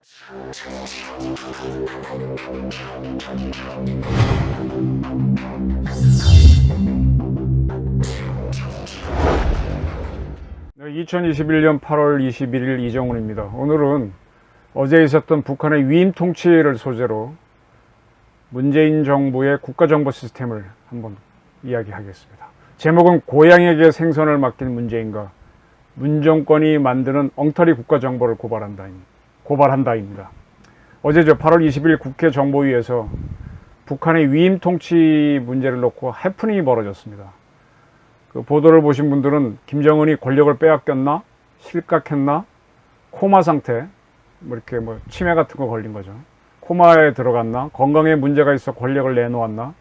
2021년 8월 21일 이정훈입니다. 오늘은 어제 있었던 북한의 위임 통치를 소재로 문재인 정부의 국가정보 시스템을 한번 이야기하겠습니다. 제목은 고향에게 생선을 맡긴 문재인과 문정권이 만드는 엉터리 국가정보를 고발한다입니다. 어제죠. 8월 20일 국회 정보위에서 북한의 위임 통치 문제를 놓고 해프닝이 벌어졌습니다. 그 보도를 보신 분들은 김정은이 권력을 빼앗겼나? 실각했나? 코마 상태, 이렇게 치매 같은 거 걸린 거죠. 코마에 들어갔나? 건강에 문제가 있어 권력을 내놓았나?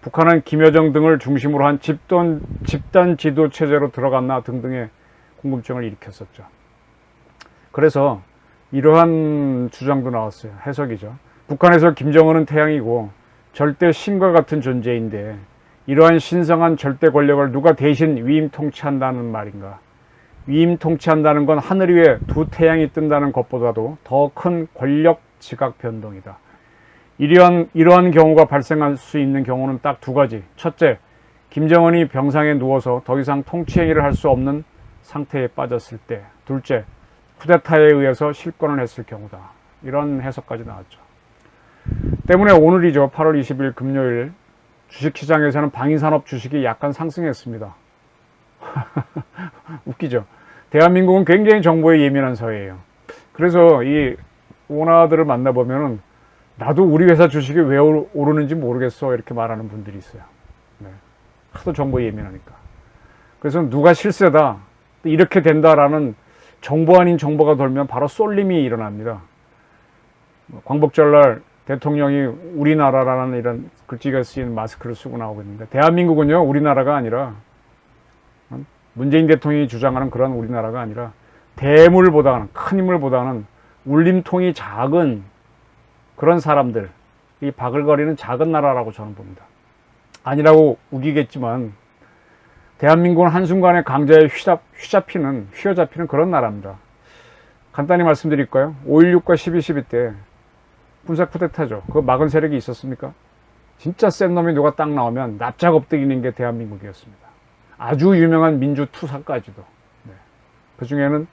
북한은 김여정 등을 중심으로 한 집단 지도 체제로 들어갔나? 등등의 궁금증을 일으켰었죠. 그래서 이러한 주장도 나왔어요. 해석이죠. 북한에서 김정은은 태양이고 절대 신과 같은 존재인데 이러한 신성한 절대 권력을 누가 대신 위임 통치한다는 말인가? 위임 통치한다는 건 하늘 위에 두 태양이 뜬다는 것보다도 더 큰 권력 지각 변동이다. 이러한 경우가 발생할 수 있는 경우는 딱 두 가지. 첫째, 김정은이 병상에 누워서 더 이상 통치 행위를 할 수 없는 상태에 빠졌을 때. 둘째, 쿠데타에 의해서 실권을 했을 경우다. 이런 해석까지 나왔죠. 때문에 오늘이죠. 8월 20일 금요일 주식시장에서는 방위산업 주식이 약간 상승했습니다. 웃기죠. 대한민국은 굉장히 정보에 예민한 사회예요. 그래서 이 오너들을 만나보면은 나도 우리 회사 주식이 왜 오르는지 모르겠어 이렇게 말하는 분들이 있어요. 네. 하도 정보에 예민하니까. 그래서 누가 실세다 이렇게 된다라는 정보 아닌 정보가 돌면 바로 쏠림이 일어납니다. 광복절날 대통령이 우리나라라는 이런 글씨가 쓰인 마스크를 쓰고 나오고 있는데, 대한민국은요 우리나라가 아니라, 문재인 대통령이 주장하는 그런 우리나라가 아니라 대물보다는, 큰 인물보다는 울림통이 작은 그런 사람들, 이 바글거리는 작은 나라라고 저는 봅니다. 아니라고 우기겠지만 대한민국은 한순간에 강자에 휘어잡히는 그런 나라입니다. 간단히 말씀드릴까요? 5.16과 12.12 때 군사 쿠데타죠. 그거 막은 세력이 있었습니까? 진짜 센 놈이 누가 딱 나오면 납작 엎드리는 게 대한민국이었습니다. 아주 유명한 민주 투사까지도. 네. 그 중에는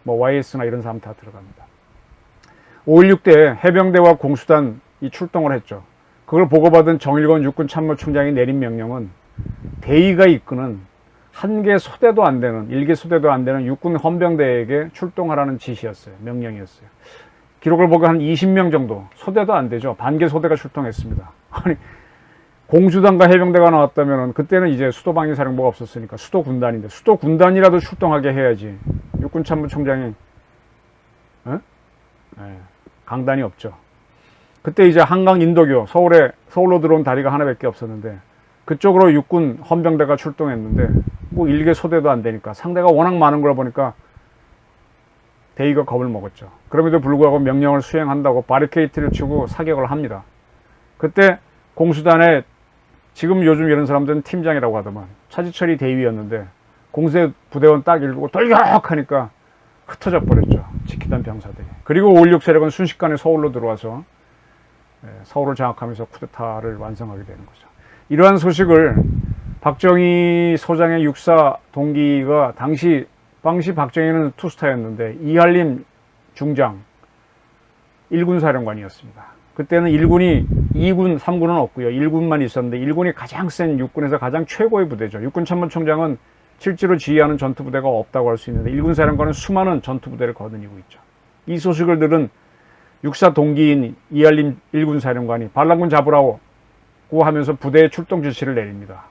YS나 이런 사람 다 들어갑니다. 5.16 때 해병대와 공수단이 출동을 했죠. 그걸 보고받은 정일권 육군참모총장이 내린 명령은 대의가 이끄는 한 개 소대도 안 되는, 1개 소대도 안 되는 육군 헌병대에게 출동하라는 지시였어요. 명령이었어요. 기록을 보고 한 20명 정도, 소대도 안 되죠. 반개 소대가 출동했습니다. 아니, 공수단과 해병대가 나왔다면 그때는 이제 수도방위사령부가 없었으니까 수도군단인데, 수도군단이라도 출동하게 해야지. 육군참모총장이 강단이 없죠. 그때 이제 한강 인도교, 서울로 들어온 다리가 하나밖에 없었는데 그쪽으로 육군 헌병대가 출동했는데 1개 소대도 안 되니까, 상대가 워낙 많은 걸 보니까 대의가 겁을 먹었죠. 그럼에도 불구하고 명령을 수행한다고 바리케이트를 치고 사격을 합니다. 그때 공수단에, 지금 요즘 이런 사람들은 팀장이라고 하더만, 차지철이 대위였는데 공수대 부대원 딱 일고 돌격하니까 흩어져 버렸죠. 지키던 병사들이. 그리고 5.16 세력은 순식간에 서울로 들어와서 서울을 장악하면서 쿠데타를 완성하게 되는 거죠. 이러한 소식을 박정희 소장의 육사 동기가 당시 박정희는 투스타였는데 이할림 중장 1군 사령관이었습니다. 그때는 1군이 2군, 3군은 없고요. 1군만 있었는데 1군이 가장 센 육군에서 가장 최고의 부대죠. 육군 참모총장은 실제로 지휘하는 전투부대가 없다고 할 수 있는데 1군 사령관은 수많은 전투부대를 거느리고 있죠. 이 소식을 들은 육사 동기인 이할림 1군 사령관이 반란군 잡으라고 하면서 부대에 출동 지시를 내립니다.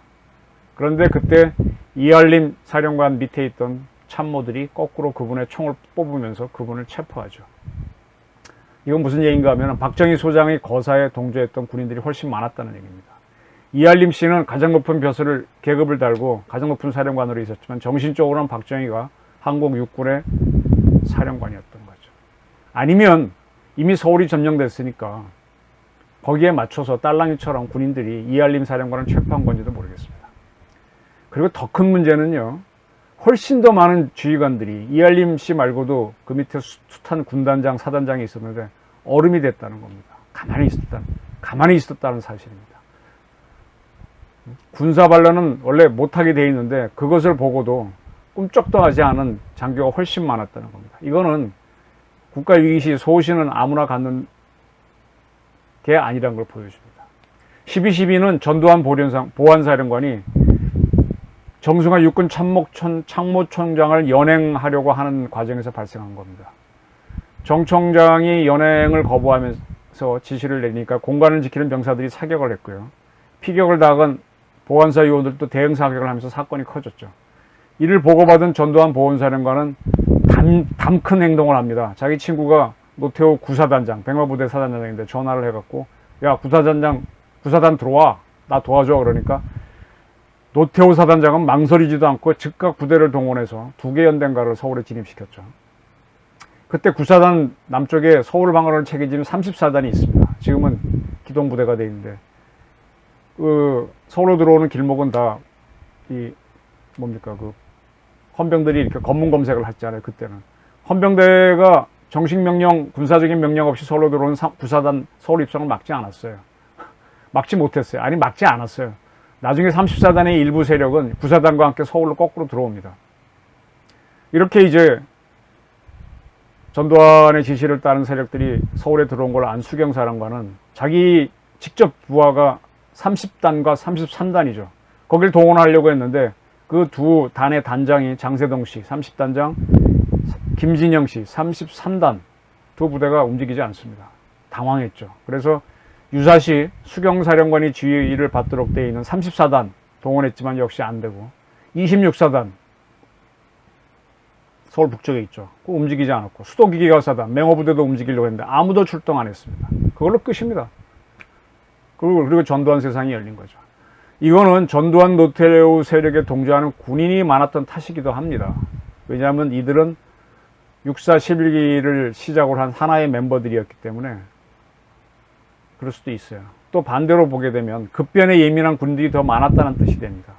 그런데 그때 이할림 사령관 밑에 있던 참모들이 거꾸로 그분의 총을 뽑으면서 그분을 체포하죠. 이건 무슨 얘기인가 하면 박정희 소장의 거사에 동조했던 군인들이 훨씬 많았다는 얘기입니다. 이할림 씨는 가장 높은 계급을 달고 가장 높은 사령관으로 있었지만 정신적으로는 박정희가 한국 육군의 사령관이었던 거죠. 아니면 이미 서울이 점령됐으니까 거기에 맞춰서 딸랑이처럼 군인들이 이할림 사령관을 체포한 건지도 모르겠습니다. 그리고 더 큰 문제는요, 훨씬 더 많은 지휘관들이 이알림 씨 말고도 그 밑에 숱한 군단장, 사단장이 있었는데 얼음이 됐다는 겁니다. 가만히 있었다는 사실입니다. 군사 반란은 원래 못하게 돼 있는데 그것을 보고도 꿈쩍도 하지 않은 장교가 훨씬 많았다는 겁니다. 이거는 국가위기시 소신은 아무나 갖는 게 아니라는 걸 보여줍니다. 12.12는 전두환 보안사령관이 정승화 육군 참모총장을 연행하려고 하는 과정에서 발생한 겁니다. 정 총장이 연행을 거부하면서 지시를 내니까 공간을 지키는 병사들이 사격을 했고요. 피격을 당한 보안사 요원들도 대응 사격을 하면서 사건이 커졌죠. 이를 보고받은 전두환 보안사령관은 담큰 행동을 합니다. 자기 친구가 노태우 구사단장, 백마부대 사단장인데 전화를 해갖고, 야, 구사단 들어와, 나 도와줘. 그러니까 노태우 사단장은 망설이지도 않고 즉각 부대를 동원해서 2개 연대가를 서울에 진입시켰죠. 그때 구사단 남쪽에 서울 방어를 책임지는 34단이 있습니다. 지금은 기동부대가 돼 있는데, 서울로 들어오는 길목은 다 헌병들이 이렇게 검문 검색을 했잖아요. 그때는 헌병대가 정식 명령, 군사적인 명령 없이 서울로 들어오는 구사단 서울 입성을 막지 않았어요. 막지 못했어요. 아니, 막지 않았어요. 나중에 34단의 일부 세력은 구사단과 함께 서울로 거꾸로 들어옵니다. 이렇게 이제 전두환의 지시를 따른 세력들이 서울에 들어온 걸 안 수경사령관은 자기 직접 부하가 30단과 33단이죠. 거길 동원하려고 했는데 그 두 단의 단장이 장세동 씨 30단장, 김진영 씨 33단 두 부대가 움직이지 않습니다. 당황했죠. 그래서 유사시 수경사령관이 지휘를 받도록 되어 있는 34단 동원했지만 역시 안 되고 26사단 서울 북쪽에 있죠. 움직이지 않았고 수도기계과사단, 맹호부대도 움직이려고 했는데 아무도 출동 안 했습니다. 그걸로 끝입니다. 그리고 전두환 세상이 열린 거죠. 이거는 전두환 노태우 세력에 동조하는 군인이 많았던 탓이기도 합니다. 왜냐하면 이들은 6.4 11기를 시작으로 한 하나의 멤버들이었기 때문에 그럴 수도 있어요. 또 반대로 보게 되면 급변에 예민한 군인들이 더 많았다는 뜻이 됩니다.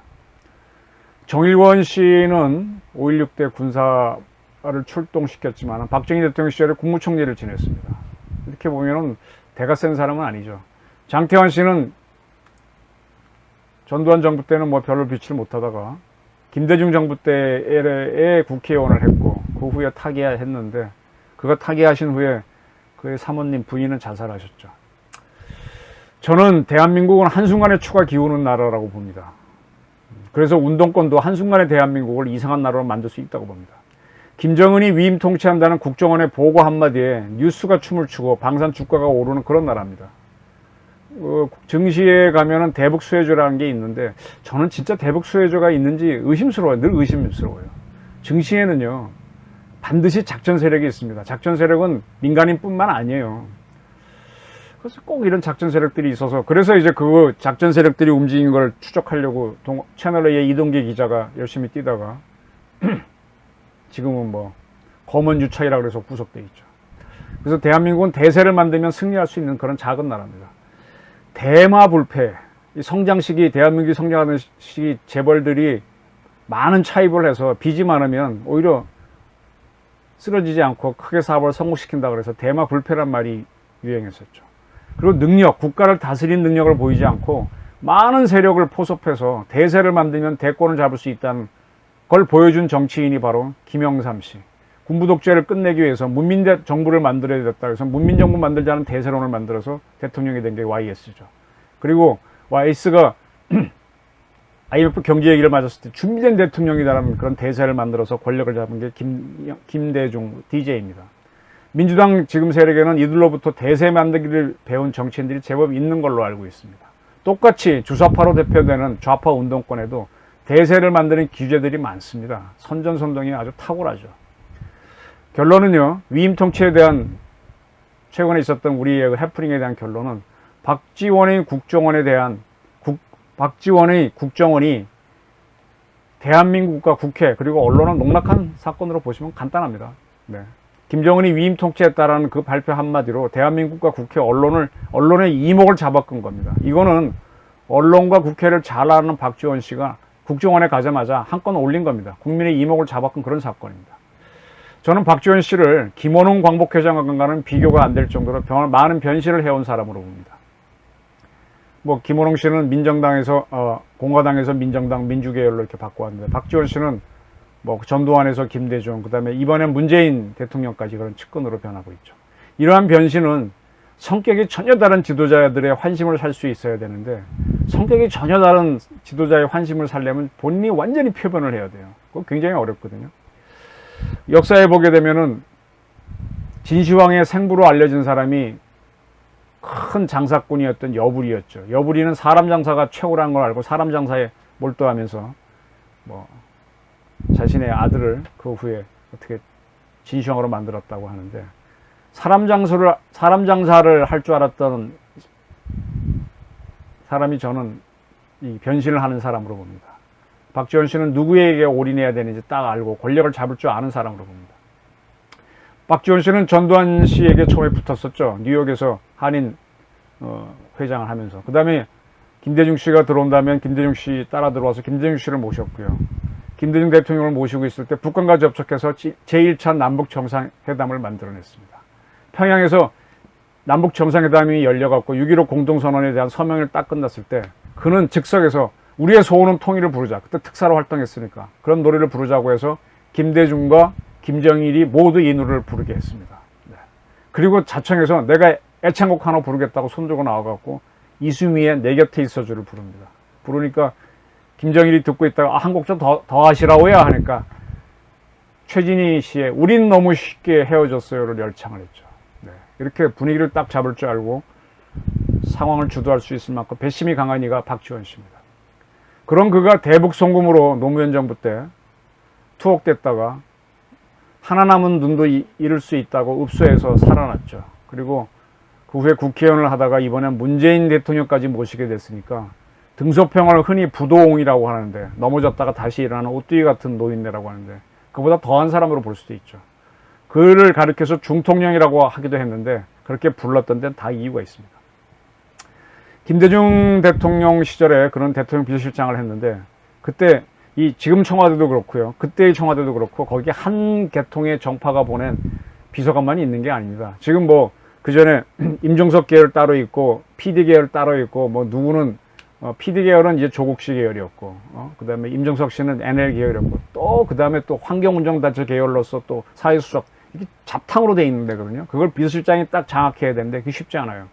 정일원 씨는 5.16때 군사를 출동시켰지만 박정희 대통령 시절에 국무총리를 지냈습니다. 이렇게 보면은 대가 센 사람은 아니죠. 장태환 씨는 전두환 정부 때는 뭐 별로 빛을 못하다가 김대중 정부 때에 국회의원을 했고 그 후에 타계했는데 그가 타계하신 후에 그의 사모님 부인은 자살하셨죠. 저는 대한민국은 한순간에 추가 기우는 나라라고 봅니다. 그래서 운동권도 한순간에 대한민국을 이상한 나라로 만들 수 있다고 봅니다. 김정은이 위임 통치한다는 국정원의 보고 한마디에 뉴스가 춤을 추고 방산 주가가 오르는 그런 나라입니다. 증시에 가면은 대북 수혜주라는 게 있는데 저는 진짜 대북 수혜주가 있는지 의심스러워요. 늘 의심스러워요. 증시에는요 반드시 작전 세력이 있습니다. 작전 세력은 민간인뿐만 아니에요. 그래서 꼭 이런 작전 세력들이 있어서 그래서 이제 그 작전 세력들이 움직인 걸 추적하려고 채널A의 이동기 기자가 열심히 뛰다가 지금은 뭐 검은 유착이라고 그래서 구속돼 있죠. 그래서 대한민국은 대세를 만들면 승리할 수 있는 그런 작은 나라입니다. 대마불패, 이 성장시기, 대한민국이 성장하는 시기 재벌들이 많은 차입을 해서 빚이 많으면 오히려 쓰러지지 않고 크게 사업을 성공시킨다 그래서 대마불패란 말이 유행했었죠. 그리고 능력, 국가를 다스리는 능력을 보이지 않고 많은 세력을 포섭해서 대세를 만들면 대권을 잡을 수 있다는 걸 보여준 정치인이 바로 김영삼 씨. 군부 독재를 끝내기 위해서 문민 정부를 만들어야 됐다. 그래서 문민 정부 만들자는 대세론을 만들어서 대통령이 된 게 YS죠. 그리고 YS가 IMF 경제 얘기를 맞았을 때 준비된 대통령이다라는 그런 대세를 만들어서 권력을 잡은 게 김대중 DJ입니다. 민주당 지금 세력에는 이들로부터 대세 만들기를 배운 정치인들이 제법 있는 걸로 알고 있습니다. 똑같이 주사파로 대표되는 좌파 운동권에도 대세를 만드는 기죄들이 많습니다. 선전선동이 아주 탁월하죠. 결론은요, 위임 통치에 대한 최근에 있었던 우리의 해프닝에 대한 결론은 박지원의 국정원이 대한민국과 국회 그리고 언론을 농락한 사건으로 보시면 간단합니다. 네. 김정은이 위임 통치했다라는 그 발표 한마디로 대한민국과 국회 언론의 이목을 잡아끈 겁니다. 이거는 언론과 국회를 잘 아는 박지원 씨가 국정원에 가자마자 한 건 올린 겁니다. 국민의 이목을 잡았건 그런 사건입니다. 저는 박지원 씨를 김원웅 광복회장과는 비교가 안 될 정도로 많은 변신을 해온 사람으로 봅니다. 뭐 김원웅 씨는 민정당에서 공화당에서 민정당 민주계열로 이렇게 바꿔왔는데, 박지원 씨는 뭐 전두환에서 김대중, 그다음에 이번엔 문재인 대통령까지 그런 측근으로 변하고 있죠. 이러한 변신은 성격이 전혀 다른 지도자들의 환심을 살 수 있어야 되는데, 성격이 전혀 다른 지도자의 환심을 살려면 본인이 완전히 표변을 해야 돼요. 그거 굉장히 어렵거든요. 역사에 보게 되면은 진시황의 생부로 알려진 사람이 큰 장사꾼이었던 여부리였죠. 여부리는 사람 장사가 최고라는 걸 알고 사람 장사에 몰두하면서 뭐 자신의 아들을 그 후에 어떻게 진시황으로 만들었다고 하는데, 사람 장사를 할 줄 알았던 사람이 저는 이 변신을 하는 사람으로 봅니다. 박지원 씨는 누구에게 올인해야 되는지 딱 알고 권력을 잡을 줄 아는 사람으로 봅니다. 박지원 씨는 전두환 씨에게 처음에 붙었었죠. 뉴욕에서 한인 회장을 하면서. 그 다음에 김대중 씨가 들어온다면 김대중 씨 따라 들어와서 김대중 씨를 모셨고요. 김대중 대통령을 모시고 있을 때 북한과 접촉해서 제1차 남북 정상회담을 만들어냈습니다. 평양에서 남북 정상회담이 열려갖고 6.15 공동선언에 대한 서명을 딱 끝났을 때 그는 즉석에서 우리의 소원은 통일을 부르자. 그때 특사로 활동했으니까 그런 노래를 부르자고 해서 김대중과 김정일이 모두 이 노래를 부르게 했습니다. 네. 그리고 자청에서 내가 애창곡 하나 부르겠다고 손들고 나와갖고 이수미의 내 곁에 있어주를 부릅니다. 부르니까 김정일이 듣고 있다가 한 곡 좀 더 하시라고요 하니까 최진희 씨의 우린 너무 쉽게 헤어졌어요를 열창을 했죠. 네. 이렇게 분위기를 딱 잡을 줄 알고 상황을 주도할 수 있을 만큼 배심이 강한 이가 박지원 씨입니다. 그런 그가 대북 송금으로 노무현 정부 때 투옥됐다가 하나 남은 눈도 잃을 수 있다고 읍소해서 살아났죠. 그리고 그 후에 국회의원을 하다가 이번엔 문재인 대통령까지 모시게 됐으니까 등소평을 흔히 부도옹이라고 하는데, 넘어졌다가 다시 일어나는 오뚜기 같은 노인네라고 하는데 그보다 더한 사람으로 볼 수도 있죠. 그를 가리켜서 중통령이라고 하기도 했는데 그렇게 불렀던 데는 다 이유가 있습니다. 김대중 대통령 시절에 그런 대통령 비서실장을 했는데, 그때 지금 청와대도 그렇고요, 그때의 청와대도 그렇고 거기에 한 계통의 정파가 보낸 비서관만이 있는 게 아닙니다. 지금 뭐 그전에 임종석 계열 따로 있고 PD 계열 따로 있고, 뭐 누구는 PD 계열은 이제 조국 씨 계열이었고, 그 다음에 임종석 씨는 NL 계열이었고, 또 그 다음에 또 환경운전단체 계열로서 또 사회수석, 이게 잡탕으로 돼 있는 데거든요. 그걸 비서실장이 딱 장악해야 되는데 그게 쉽지 않아요.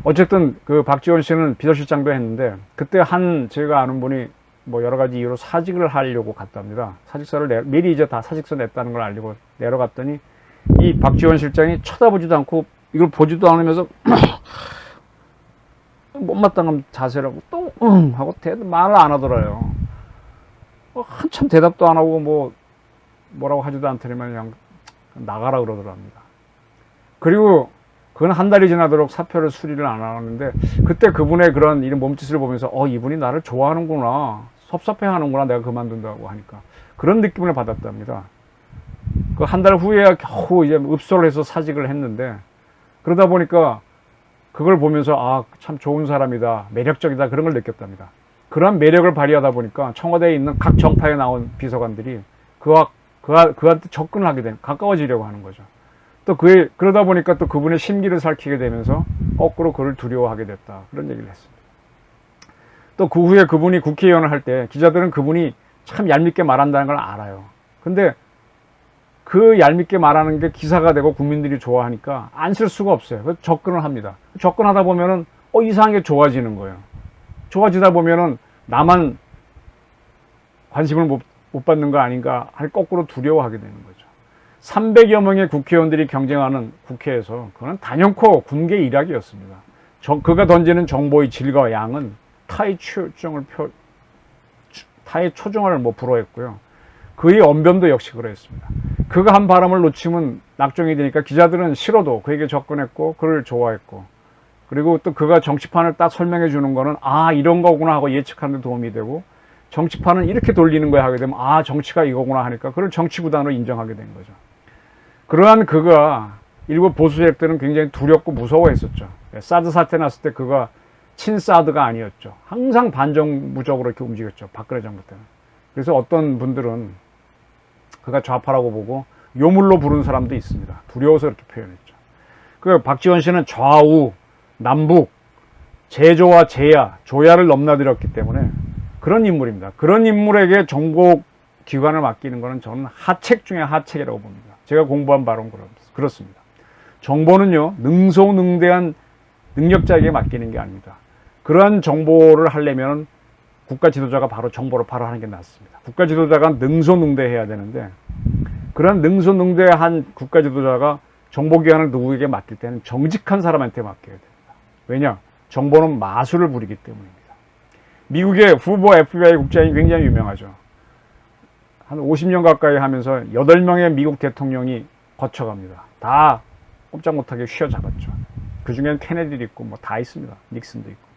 어쨌든 그 박지원 씨는 비서실장도 했는데, 그때 제가 아는 분이 뭐 여러 가지 이유로 사직을 하려고 갔답니다. 사직서를 미리 이제 다 사직서 냈다는 걸 알고 내려갔더니 이 박지원 실장이 쳐다보지도 않고 이걸 보지도 않으면서 못마땅한 자세라고 또 하고 말을 안 하더라요. 한참 대답도 안 하고 뭐라고 하지도 않더니만 그냥 나가라 그러더랍니다. 그리고 그건 한 달이 지나도록 사표를 수리를 안 하는데, 그때 그분의 그런 이런 몸짓을 보면서 이분이 나를 좋아하는구나, 섭섭해하는구나, 내가 그만둔다고 하니까 그런 느낌을 받았답니다. 그 한 달 후에야 겨우 이제 읍소를 해서 사직을 했는데, 그러다 보니까 그걸 보면서 참 좋은 사람이다, 매력적이다, 그런 걸 느꼈답니다. 그런 매력을 발휘하다 보니까 청와대에 있는 각 정파에 나온 비서관들이 그한테 접근을 하게 되는, 가까워지려고 하는 거죠. 또 그러다 보니까 또 그분의 심기를 살피게 되면서 거꾸로 그를 두려워하게 됐다, 그런 얘기를 했습니다. 또 그 후에 그분이 국회의원을 할 때 기자들은 그분이 참 얄밉게 말한다는 걸 알아요. 근데 그 얄밉게 말하는 게 기사가 되고 국민들이 좋아하니까 안 쓸 수가 없어요. 그래서 접근을 합니다. 접근하다 보면은 이상하게 좋아지는 거예요. 좋아지다 보면은 나만 관심을 못 받는 거 아닌가 할, 거꾸로 두려워하게 되는 거죠. 300여 명의 국회의원들이 경쟁하는 국회에서 그건 단연코 군계 일학이었습니다. 그가 던지는 정보의 질과 양은 타의 초정을 불허했고요. 그의 언변도 역시 그랬습니다. 그가 한 발음을 놓치면 낙종이 되니까 기자들은 싫어도 그에게 접근했고 그를 좋아했고, 그리고 또 그가 정치판을 딱 설명해 주는 거는 이런 거구나 하고 예측하는 데 도움이 되고, 정치판은 이렇게 돌리는 거야 하게 되면 정치가 이거구나 하니까 그를 정치구단으로 인정하게 된 거죠. 그러한 그가 일부 보수 세력들은 굉장히 두렵고 무서워했었죠. 사드 사태 났을 때 그가 친사드가 아니었죠. 항상 반정부적으로 이렇게 움직였죠. 박근혜 정부 때는. 그래서 어떤 분들은 그가 좌파라고 보고 요물로 부르는 사람도 있습니다. 두려워서 이렇게 표현했죠. 그 박지원 씨는 좌우, 남북, 제조와 제야, 조야를 넘나들었기 때문에 그런 인물입니다. 그런 인물에게 정보기관을 맡기는 것은 저는 하책 중에 하책이라고 봅니다. 제가 공부한 바로는 그렇습니다. 정보는요, 능소능대한 능력자에게 맡기는 게 아닙니다. 그러한 정보를 하려면 국가 지도자가 바로 정보를 바로 하는 게 낫습니다. 국가 지도자가 능소능대해야 되는데 그런 능소능대한 국가 지도자가 정보기관을 누구에게 맡길 때는 정직한 사람한테 맡겨야 됩니다. 왜냐? 정보는 마술을 부리기 때문입니다. 미국의 후보 FBI 국장이 굉장히 유명하죠. 한 50년 가까이 하면서 8명의 미국 대통령이 거쳐갑니다. 다 꼼짝 못하게 휘어잡았죠. 그 중엔 케네디도 있고 뭐 다 있습니다. 닉슨도 있고.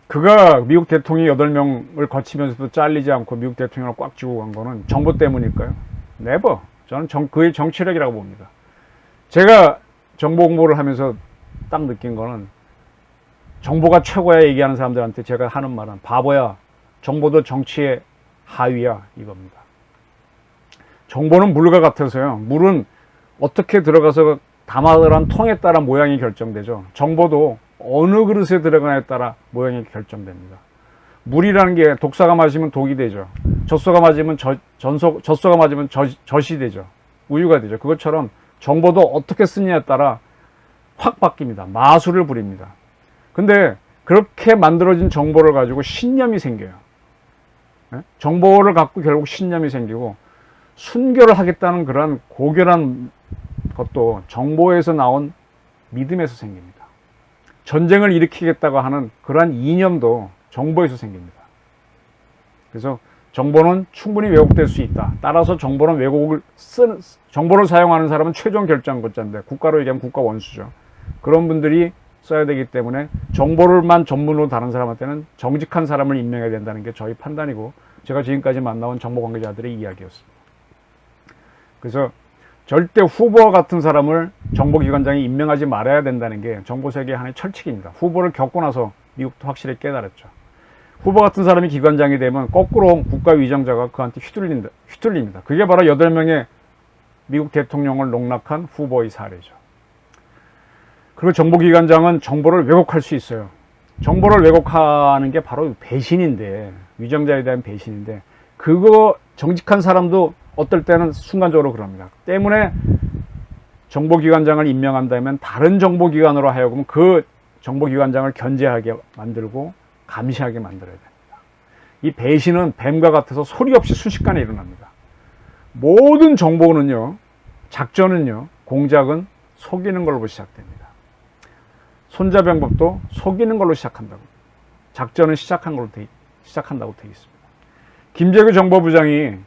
그가 미국 대통령이 8명을 거치면서도 잘리지 않고 미국 대통령을 꽉 쥐고 간 거는 정보 때문일까요? 네버. 저는 그의 정치력이라고 봅니다. 제가 정보 공부를 하면서 딱 느낀 거는 정보가 최고야 얘기하는 사람들한테 제가 하는 말은 바보야. 정보도 정치의 하위야 이겁니다. 정보는 물과 같아서요. 물은 어떻게 들어가서 담아들한 통에 따라 모양이 결정되죠. 정보도 어느 그릇에 들어가냐에 따라 모양이 결정됩니다. 물이라는 게 독사가 마시면 독이 되죠. 젖소가 맞으면 젖소가 맞으면 젖이 되죠. 우유가 되죠. 그것처럼 정보도 어떻게 쓰느냐에 따라 확 바뀝니다. 마술을 부립니다. 근데 그렇게 만들어진 정보를 가지고 신념이 생겨요. 정보를 갖고 결국 신념이 생기고 순교를 하겠다는 그런 고결한 것도 정보에서 나온 믿음에서 생깁니다. 전쟁을 일으키겠다고 하는 그러한 이념도 정보에서 생깁니다. 그래서 정보는 충분히 왜곡될 수 있다. 따라서 정보를 사용하는 사람은 최종 결정권자인데 국가로 얘기하면 국가 원수죠. 그런 분들이 써야 되기 때문에 정보를만 전문으로 다른 사람한테는 정직한 사람을 임명해야 된다는 게 저희 판단이고 제가 지금까지 만나온 정보 관계자들의 이야기였습니다. 그래서 절대 후보와 같은 사람을 정보기관장이 임명하지 말아야 된다는 게 정보세계의 하나의 철칙입니다. 후보를 겪고 나서 미국도 확실히 깨달았죠. 후보 같은 사람이 기관장이 되면 거꾸로 국가위정자가 그한테 휘둘립니다. 그게 바로 8명의 미국 대통령을 농락한 후보의 사례죠. 그리고 정보기관장은 정보를 왜곡할 수 있어요. 정보를 왜곡하는 게 바로 배신인데, 위정자에 대한 배신인데, 그거 정직한 사람도 어떨 때는 순간적으로 그럽니다. 때문에 정보기관장을 임명한다면 다른 정보기관으로 하여금 그 정보기관장을 견제하게 만들고 감시하게 만들어야 됩니다. 이 배신은 뱀과 같아서 소리 없이 순식간에 일어납니다. 모든 정보는요, 작전은요, 공작은 속이는 걸로 시작됩니다. 손자병법도 속이는 걸로 시작한다고. 작전은 시작한다고 되어 있습니다. 김재규 정보부장이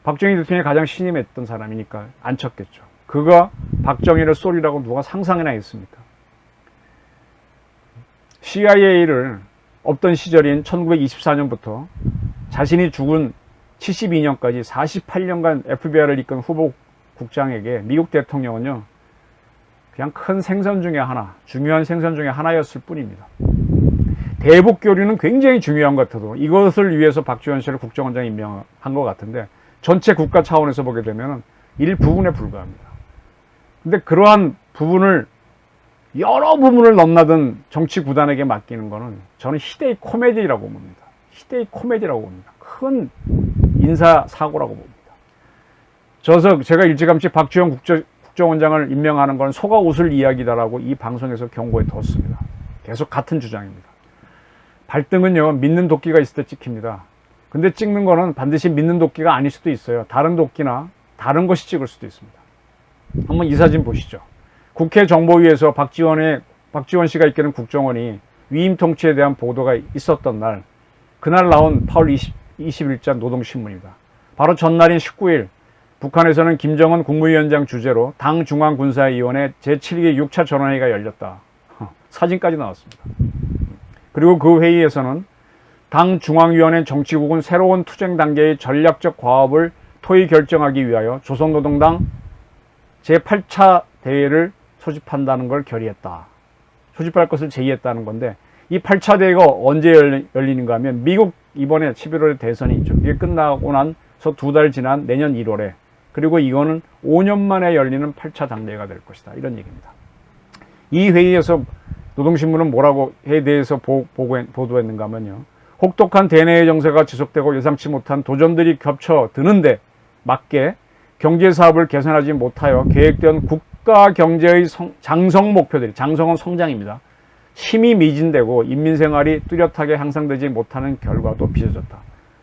박정희 대통령이 가장 신임했던 사람이니까 안 쳤겠죠. 그가 박정희를 쏠이라고 누가 상상이나 했습니까? CIA를 없던 시절인 1924년부터 자신이 죽은 72년까지 48년간 FBI를 이끈 후보 국장에게 미국 대통령은요, 그냥 큰 생선 중에 하나, 중요한 생선 중에 하나였을 뿐입니다. 대북 교류는 굉장히 중요한 것 같아도 이것을 위해서 박지원 씨를 국정원장 임명한 것 같은데 전체 국가 차원에서 보게 되면 일부분에 불과합니다. 근데 그러한 부분을 여러 부분을 넘나든 정치 구단에게 맡기는 것은 저는 희대의 코미디라고 봅니다. 희대의 코미디라고 봅니다. 큰 인사사고라고 봅니다. 제가 일찌감치 박지원 국정원장을 임명하는 건 속아 웃을 이야기다라고 이 방송에서 경고해 뒀습니다. 계속 같은 주장입니다. 발등은요, 믿는 도끼가 있을 때 찍힙니다. 근데 찍는 거는 반드시 믿는 도끼가 아닐 수도 있어요. 다른 도끼나 다른 것이 찍을 수도 있습니다. 한번 이 사진 보시죠. 국회 정보위에서 박지원 씨가 이끄는 국정원이 위임 통치에 대한 보도가 있었던 날, 그날 나온 8월 21자 노동신문입니다. 바로 전날인 19일, 북한에서는 김정은 국무위원장 주재로 당 중앙군사위원회 제7기 6차 전원회의가 열렸다. 사진까지 나왔습니다. 그리고 그 회의에서는 당 중앙위원회 정치국은 새로운 투쟁 단계의 전략적 과업을 토의 결정하기 위하여 조선노동당 제8차 대회를 소집한다는 걸 결의했다. 소집할 것을 제의했다는 건데, 이 8차 대회가 언제 열리는가 하면 미국 이번에 11월에 대선이 있죠. 이게 끝나고 나서 2달 지난 내년 1월에, 그리고 이거는 5년 만에 열리는 8차 당대회가 될 것이다, 이런 얘기입니다. 이 회의에서 노동신문은 뭐라고 에 대해서 보도했는가 하면요, 혹독한 대내외 정세가 지속되고 예상치 못한 도전들이 겹쳐드는데 맞게 경제사업을 개선하지 못하여 계획된 국가 경제의 장성 목표들이, 장성은 성장입니다, 심히 미진되고 인민생활이 뚜렷하게 향상되지 못하는 결과도 빚어졌다.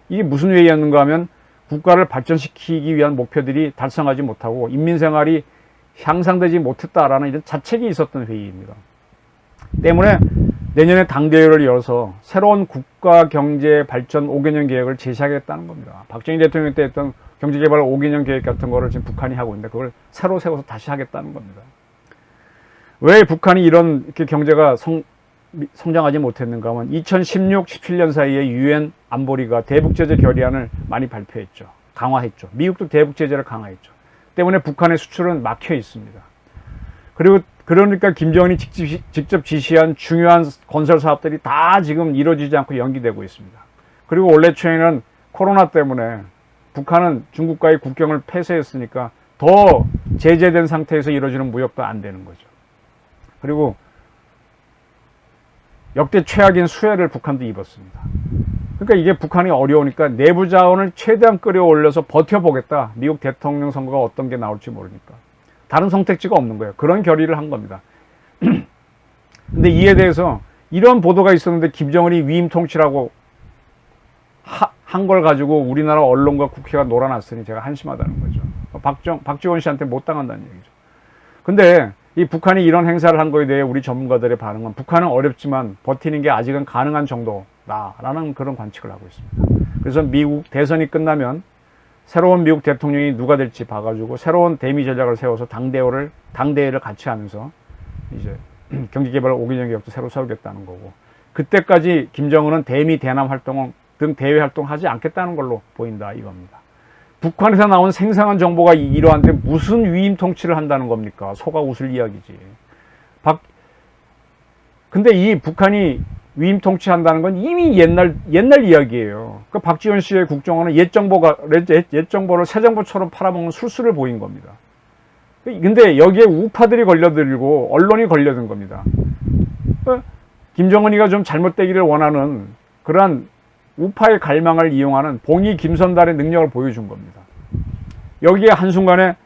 이게 무슨 회의였는가 하면 국가를 발전시키기 위한 목표들이 달성하지 못하고 인민생활이 향상되지 못했다라는 이런 자책이 있었던 회의입니다. 때문에 내년에 당대회를 열어서 새로운 국가 경제 발전 5개년 계획을 제시하겠다는 겁니다. 박정희 대통령 때 했던 경제개발 5개년 계획 같은 거를 지금 북한이 하고 있는데 그걸 새로 세워서 다시 하겠다는 겁니다. 왜 북한이 이렇게 경제가 성장하지 못했는가 하면 2016, 17년 사이에 유엔 안보리가 대북제재 결의안을 많이 발표했죠. 강화했죠. 미국도 대북제재를 강화했죠. 때문에 북한의 수출은 막혀 있습니다. 그리고 그러니까 김정은이 직접 지시한 중요한 건설 사업들이 다 지금 이루어지지 않고 연기되고 있습니다. 그리고 올해 초에는 코로나 때문에 북한은 중국과의 국경을 폐쇄했으니까 더 제재된 상태에서 이루어지는 무역도 안 되는 거죠. 그리고 역대 최악인 수해를 북한도 입었습니다. 그러니까 이게 북한이 어려우니까 내부 자원을 최대한 끌어올려서 버텨보겠다. 미국 대통령 선거가 어떤 게 나올지 모르니까. 다른 선택지가 없는 거예요. 그런 결의를 한 겁니다. 근데 이에 대해서 이런 보도가 있었는데 김정은이 위임 통치라고 한 걸 가지고 우리나라 언론과 국회가 놀아놨으니 제가 한심하다는 거죠. 박지원 씨한테 못 당한다는 얘기죠. 근데 이 북한이 이런 행사를 한 거에 대해 우리 전문가들의 반응은 북한은 어렵지만 버티는 게 아직은 가능한 정도다라는 그런 관측을 하고 있습니다. 그래서 미국 대선이 끝나면 새로운 미국 대통령이 누가 될지 봐가지고 새로운 대미 전략을 세워서 당대회를 같이 하면서 이제 경제개발 5개년 계획도 새로 세우겠다는 거고, 그때까지 김정은은 대미 대남 활동 등 대외 활동하지 않겠다는 걸로 보인다 이겁니다. 북한에서 나온 생생한 정보가 이러한데 무슨 위임 통치를 한다는 겁니까? 속아 웃을 이야기지. 근데 이 북한이 위임 통치한다는 건 이미 옛날 이야기예요. 그 박지원 씨의 국정원은 옛 정보를 새 정보처럼 팔아먹는 술수를 보인 겁니다. 근데 여기에 우파들이 걸려들고 언론이 걸려든 겁니다. 김정은이가 좀 잘못되기를 원하는 그러한 우파의 갈망을 이용하는 봉이 김선달의 능력을 보여준 겁니다. 여기에 한순간에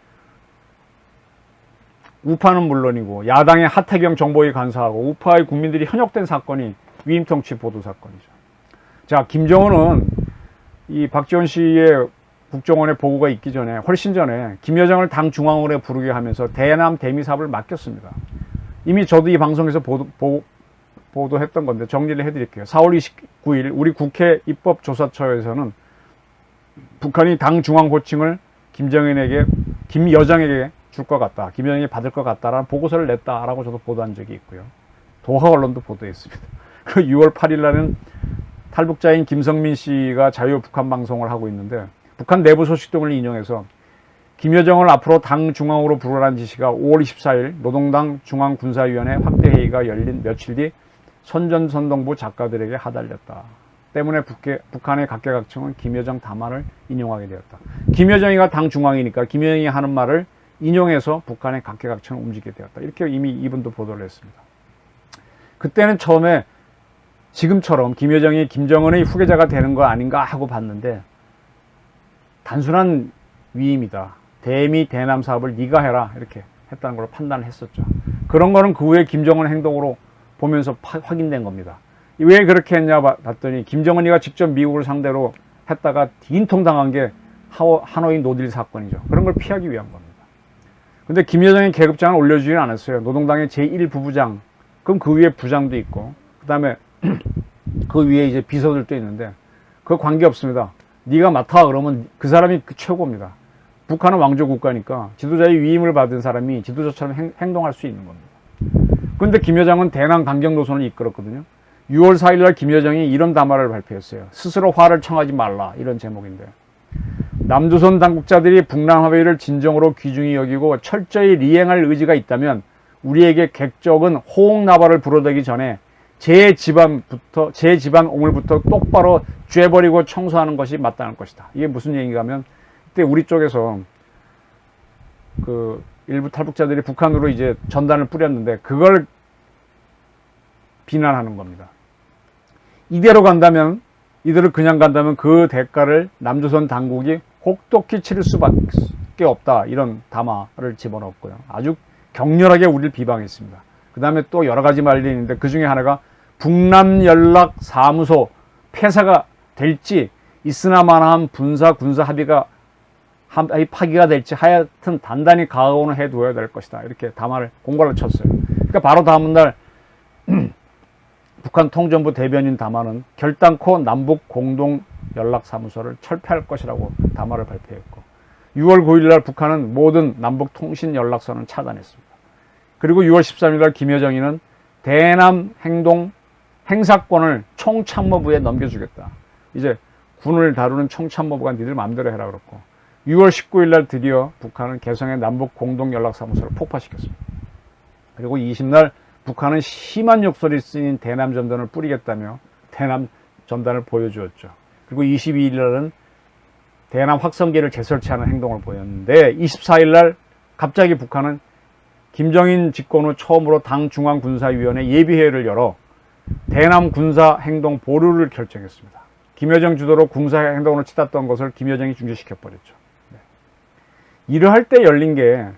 우파는 물론이고 야당의 하태경 정보위 간사하고 우파의 국민들이 현역된 사건이 위임통치 보도 사건이죠. 자, 김정은은 이 박지원 씨의 국정원의 보고가 있기 전에 훨씬 전에 김여정을 당 중앙원에 부르게 하면서 대남 대미 사업을 맡겼습니다. 이미 저도 이 방송에서 보도했던 건데 정리를 해드릴게요. 4월 29일 우리 국회 입법조사처에서는 북한이 당 중앙 호칭을 김여정에게 줄 것 같다, 김여정이 받을 것 같다라는 보고서를 냈다라고 저도 보도한 적이 있고요. 도하 언론도 보도했습니다. 그 6월 8일 날은 탈북자인 김성민 씨가 자유북한 방송을 하고 있는데 북한 내부 소식 등을 인용해서 김여정을 앞으로 당 중앙으로 부르라는 지시가 5월 24일 노동당 중앙군사위원회 확대회의가 열린 며칠 뒤 선전선동부 작가들에게 하달렸다. 때문에 북한의 각계각층은 김여정 담화를 인용하게 되었다. 김여정이가 당 중앙이니까 김여정이 하는 말을 인용해서 북한의 각계각층을 움직이게 되었다. 이렇게 이미 이분도 보도를 했습니다. 그때는 처음에 지금처럼 김여정이 김정은의 후계자가 되는 거 아닌가 하고 봤는데 단순한 위임이다. 대미 대남 사업을 네가 해라 이렇게 했다는 걸로 판단을 했었죠. 그런 거는 그 후에 김정은 행동으로 보면서 확인된 겁니다. 왜 그렇게 했냐 봤더니 김정은이가 직접 미국을 상대로 했다가 인통당한 게 하노이 노딜 사건이죠. 그런 걸 피하기 위한 겁니다. 근데 김여정의 계급장을 올려주지는 않았어요. 노동당의 제1부부장, 그럼 그 위에 부장도 있고 그 다음에 그 위에 이제 비서들도 있는데 그거 관계없습니다. 네가 맡아 그러면 그 사람이 최고입니다. 북한은 왕조 국가니까 지도자의 위임을 받은 사람이 지도자처럼 행동할 수 있는 겁니다. 그런데 김여정은 대남 강경 노선을 이끌었거든요. 6월 4일날 김여정이 이런 담화를 발표했어요. 스스로 화를 청하지 말라, 이런 제목인데, 남조선 당국자들이 북남 합의를 진정으로 귀중히 여기고 철저히 리행할 의지가 있다면 우리에게 객적은 호응나발을 불어대기 전에 제 집안 오물부터 똑바로 쬐버리고 청소하는 것이 마땅할 것이다. 이게 무슨 얘기가 하면, 그때 우리 쪽에서 그 일부 탈북자들이 북한으로 이제 전단을 뿌렸는데 그걸 비난하는 겁니다. 이대로 그냥 간다면 그 대가를 남조선 당국이 혹독히 치를 수밖에 없다. 이런 담화를 집어넣었고요. 아주 격렬하게 우리를 비방했습니다. 그 다음에 또 여러 가지 말이 있는데 그 중에 하나가 북남연락사무소 폐사가 될지 있으나마나한 군사 합의가 파기가 될지 하여튼 단단히 각오는 해두어야 될 것이다. 이렇게 담화를 공고를 쳤어요. 그러니까 바로 다음날 북한 통전부 대변인 담화는 결단코 남북 공동연락사무소를 철폐할 것이라고 담화를 발표했고 6월 9일날 북한은 모든 남북 통신 연락선을 차단했습니다. 그리고 6월 13일날 김여정이는 대남 행사권을 총참모부에 넘겨주겠다. 이제 군을 다루는 총참모부가 니들 마음대로 해라 그랬고 6월 19일날 드디어 북한은 개성의 남북 공동연락사무소를 폭파시켰습니다. 그리고 20날 북한은 심한 욕설이 쓰인 대남 전단을 뿌리겠다며 대남 전단을 보여주었죠. 그리고 22일날은 대남 확성기를 재설치하는 행동을 보였는데 24일날 갑자기 북한은 김정인 집권 후 처음으로 당 중앙군사위원회 예비회의를 열어 대남 군사행동 보류를 결정했습니다. 김여정 주도로 군사행동으로 치닫던 것을 김여정이 중지시켜버렸죠. 네. 이러할 때 열린 게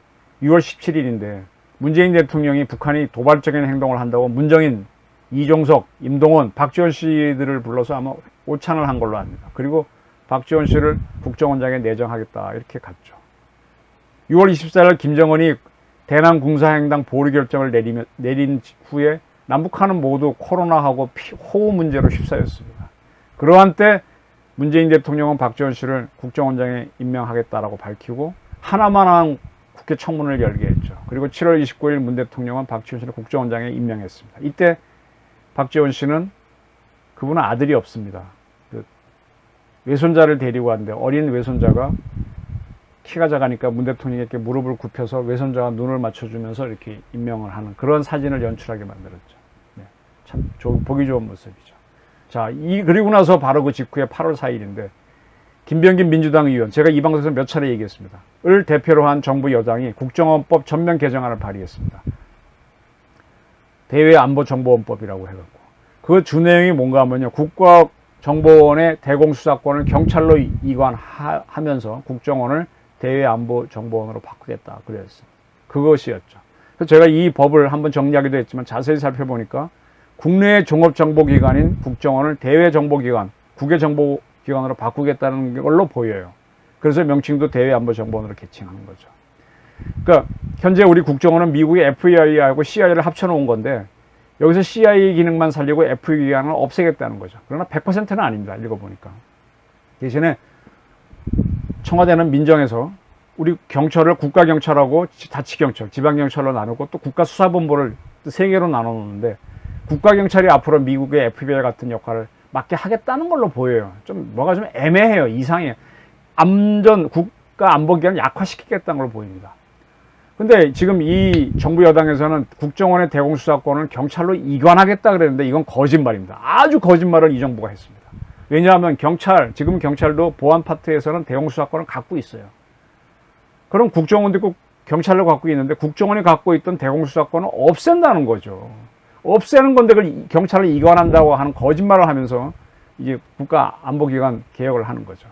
6월 17일인데 문재인 대통령이 북한이 도발적인 행동을 한다고 문정인, 이종석, 임동원, 박지원 씨들을 불러서 아마 오찬을 한 걸로 압니다. 그리고 박지원 씨를 국정원장에 내정하겠다 이렇게 갔죠. 6월 24일 김정은이 대남 군사행동 보류 결정을 내린 후에 남북한은 모두 코로나하고 호우 문제로 휩싸였습니다. 그러한 때 문재인 대통령은 박지원 씨를 국정원장에 임명하겠다라고 밝히고 하나만한 국회 청문을 열게 했죠. 그리고 7월 29일 문 대통령은 박지원 씨를 국정원장에 임명했습니다. 이때 박지원 씨는 그분은 아들이 없습니다. 외손자를 데리고 왔는데 어린 외손자가 키가 작으니까 문 대통령에게 무릎을 굽혀서 외손자가 눈을 맞춰주면서 이렇게 임명을 하는 그런 사진을 연출하게 만들었죠. 네, 참 보기 좋은 모습이죠. 자, 그리고 나서 바로 그 직후에 8월 4일인데 김병긴 민주당 의원, 제가 이 방송에서 몇 차례 얘기했습니다. 을 대표로 한 정부 여당이 국정원법 전면 개정안을 발의했습니다. 대외안보정보원법이라고 해갖고 그 주내용이 뭔가 하면요, 국가정보원의 대공수사권을 경찰로 이관하면서 국정원을 대외안보정보원으로 바꾸겠다 그랬어요. 그것이었죠. 그래서 제가 이 법을 한번 정리하기도 했지만 자세히 살펴보니까 국내의 종합정보기관인 국정원을 대외정보기관, 국외정보기관으로 바꾸겠다는 걸로 보여요. 그래서 명칭도 대외안보정보원으로 개칭하는 거죠. 그러니까 현재 우리 국정원은 미국의 FBI하고 CIA를 합쳐놓은 건데 여기서 CIA 기능만 살리고 FBI 기능을 없애겠다는 거죠. 그러나 100%는 아닙니다. 읽어보니까. 대신에 청와대는 민정에서 우리 경찰을 국가경찰하고 자치경찰, 지방경찰로 나누고 또 국가수사본부를 3개로 나눠놓는데 국가경찰이 앞으로 미국의 FBI 같은 역할을 맡게 하겠다는 걸로 보여요. 좀 뭐가 좀 애매해요. 이상해요. 국가안보기관을 약화시키겠다는 걸로 보입니다. 근데 지금 이 정부 여당에서는 국정원의 대공수사권을 경찰로 이관하겠다 그랬는데 이건 거짓말입니다. 아주 거짓말을 이 정부가 했습니다. 왜냐하면 지금 경찰도 보안 파트에서는 대공수사권을 갖고 있어요. 그럼 국정원도 있고 경찰로 갖고 있는데 국정원이 갖고 있던 대공수사권을 없앤다는 거죠. 없애는 건데 그걸 경찰을 이관한다고 하는 거짓말을 하면서 이제 국가안보기관 개혁을 하는 거죠.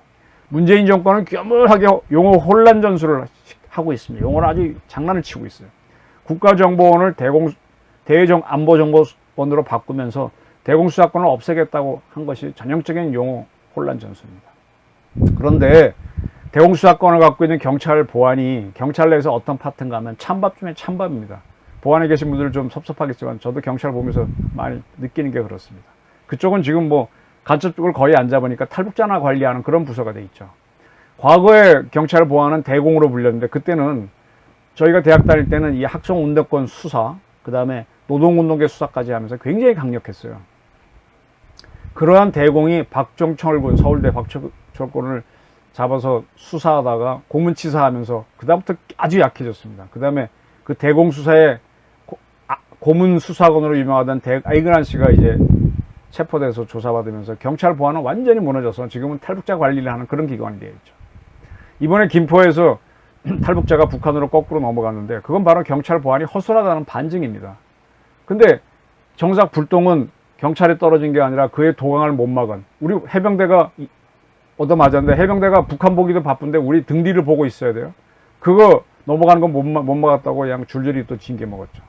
문재인 정권은 교묘하게 용어 혼란 전술을 하고 있습니다. 용어를 아주 장난을 치고 있어요. 국가정보원을 대외안보정보원으로 바꾸면서 대공수사권을 없애겠다고 한 것이 전형적인 용어 혼란 전술입니다. 그런데 대공수사권을 갖고 있는 경찰 보안이 경찰 내에서 어떤 파트인가 하면 찬밥 중에 찬밥입니다. 보안에 계신 분들은 좀 섭섭하겠지만 저도 경찰 보면서 많이 느끼는 게 그렇습니다. 그쪽은 지금 뭐 간첩 쪽을 거의 안 잡으니까 탈북자나 관리하는 그런 부서가 돼 있죠. 과거에 경찰 보안은 대공으로 불렸는데 그때는 저희가 대학 다닐 때는 이 학생운동권 수사, 그 다음에 노동운동계 수사까지 하면서 굉장히 강력했어요. 그러한 대공이 박정철군, 서울대 박정철군을 잡아서 수사하다가 고문치사하면서 그 다음부터 아주 약해졌습니다. 그 다음에 그 대공수사의 고문 수사관으로 유명하던 아이그란 씨가 이제 체포돼서 조사받으면서 경찰 보안은 완전히 무너져서 지금은 탈북자 관리를 하는 그런 기관이 되어 있죠. 이번에 김포에서 탈북자가 북한으로 거꾸로 넘어갔는데 그건 바로 경찰 보안이 허술하다는 반증입니다. 근데 정작 불똥은 경찰에 떨어진 게 아니라 그의 도강을 못 막은 우리 해병대가 얻어맞았는데 해병대가 북한 보기도 바쁜데 우리 등 뒤를 보고 있어야 돼요. 그거 넘어가는 건 못 막았다고 그냥 줄줄이 또 징계 먹었죠.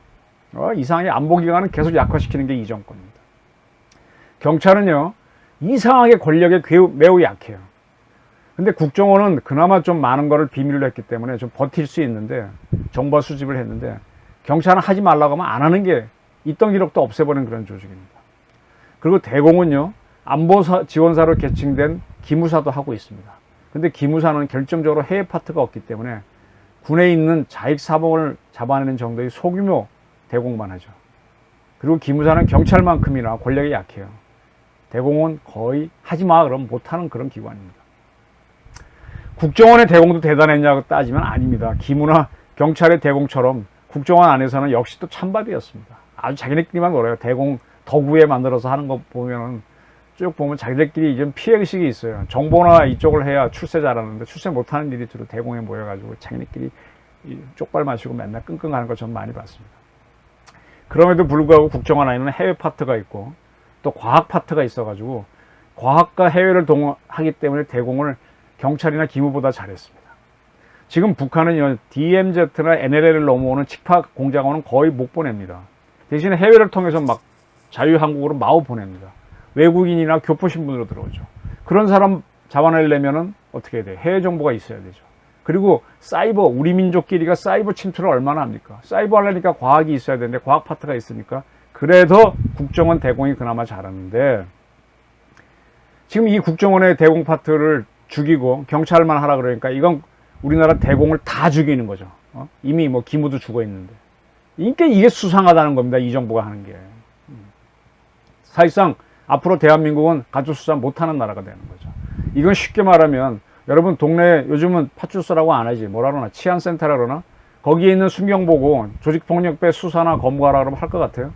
이상하게 안보기관은 계속 약화시키는 게 이 정권입니다. 경찰은요 이상하게 권력에 매우 약해요. 근데 국정원은 그나마 좀 많은 거를 비밀로 했기 때문에 좀 버틸 수 있는데 정보 수집을 했는데 경찰은 하지 말라고 하면 안 하는 게 있던 기록도 없애버리는 그런 조직입니다. 그리고 대공은요 안보 지원사로 계층된 기무사도 하고 있습니다. 근데 기무사는 결정적으로 해외 파트가 없기 때문에 군에 있는 자익 사범을 잡아내는 정도의 소규모 대공만 하죠. 그리고 기무사는 경찰만큼이나 권력이 약해요. 대공은 거의 하지마 그러면 못하는 그런 기관입니다. 국정원의 대공도 대단했냐고 따지면 아닙니다. 기무나 경찰의 대공처럼 국정원 안에서는 역시 또 찬밥이었습니다. 아주 자기네끼리만 놀아요. 대공 덕후에 만들어서 하는 거 보면은 쭉 보면 자기들끼리 좀 피해의식이 있어요. 정보나 이쪽을 해야 출세 잘하는데 출세 못하는 일이 주로 대공에 모여가지고 자기네끼리 쪽발 마시고 맨날 끙끙하는 걸 전 많이 봤습니다. 그럼에도 불구하고 국정원 안에는 해외 파트가 있고 또 과학 파트가 있어가지고 과학과 해외를 동원하기 때문에 대공을 경찰이나 기무보다 잘했습니다. 지금 북한은 DMZ나 NLL을 넘어오는 칙파 공작원은 거의 못 보냅니다. 대신에 해외를 통해서 막 자유한국으로 마구 보냅니다. 외국인이나 교포 신분으로 들어오죠. 그런 사람 잡아내려면은 어떻게 해야 돼요? 해외 정보가 있어야 되죠. 그리고 사이버, 우리 민족끼리가 사이버 침투를 얼마나 합니까? 사이버 하려니까 과학이 있어야 되는데 과학 파트가 있으니까 그래도 국정원 대공이 그나마 잘하는데 지금 이 국정원의 대공 파트를 죽이고 경찰만 하라 그러니까 이건 우리나라 대공을 다 죽이는 거죠. 이미 뭐 기무도 죽어 있는데. 그러니까 이게 수상하다는 겁니다. 이 정부가 하는 게. 사실상 앞으로 대한민국은 가짜수사 못하는 나라가 되는 거죠. 이건 쉽게 말하면 여러분 동네에 요즘은 파출소라고 안 하지. 뭐라 그러나 치안센터라 그러나 거기에 있는 순경 보고 조직폭력배 수사나 검거하라 그러면 할 것 같아요?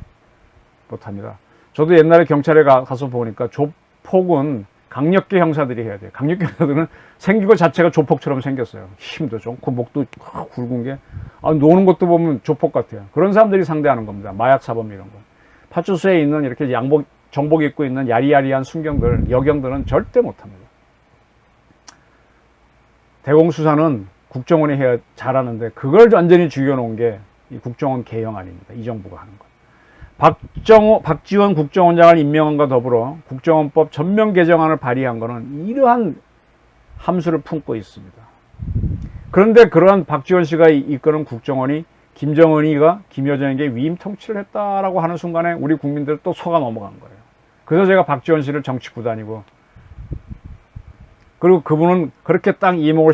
못합니다. 저도 옛날에 경찰에 가서 보니까 조폭은 강력계 형사들이 해야 돼요. 강력계 형사들은 생긴 것 자체가 조폭처럼 생겼어요. 힘도 좋고 목도 굵은 게 노는 것도 보면 조폭 같아요. 그런 사람들이 상대하는 겁니다. 마약 사범 이런 거. 파출소에 있는 이렇게 정복 입고 있는 야리야리한 순경들, 여경들은 절대 못합니다. 대공수사는 국정원이 해야 잘하는데 그걸 완전히 죽여놓은 게 이 국정원 개혁 아닙니다. 이 정부가 하는 것. 박지원 국정원장을 임명한과 더불어 국정원법 전면 개정안을 발의한 것은 이러한 함수를 품고 있습니다. 그런데 그러한 박지원 씨가 이끄는 국정원이 김정은이가 김여정에게 위임 통치를 했다라고 하는 순간에 우리 국민들 또 속아 넘어간 거예요. 그래서 제가 박지원 씨를 정치 구단이고 그리고 그분은 그렇게 딱 이목을